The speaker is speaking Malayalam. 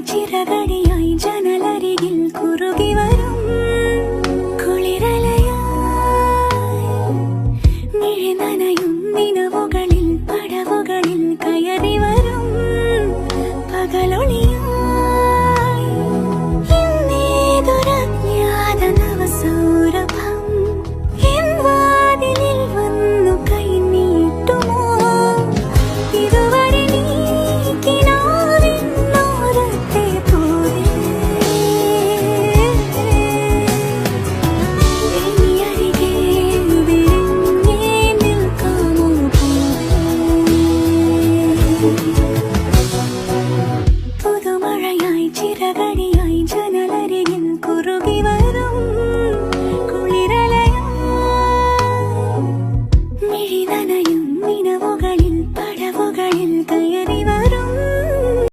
ചിറകടിയായി ജനലരികിൽ കുറുകി വരും കുളിരലയായി മിഴി നനയും നിലവുകളിൽ പടവുകളിൽ കയറി വരും പകലൊളിയായി ഇന്നേതൊരജ്ഞാത നവസൗരഭം എൻ വാതിലിൽ വന്നു കൈ നീട്ടുമോ ഇതുവരെ നീ കിനാവിന്നോരത്തെ പോലെ ഇനി അരികെ വിരിഞ്ഞേ നിൽക്കാമോ പുതുമഴയായി ചിറകടിയായി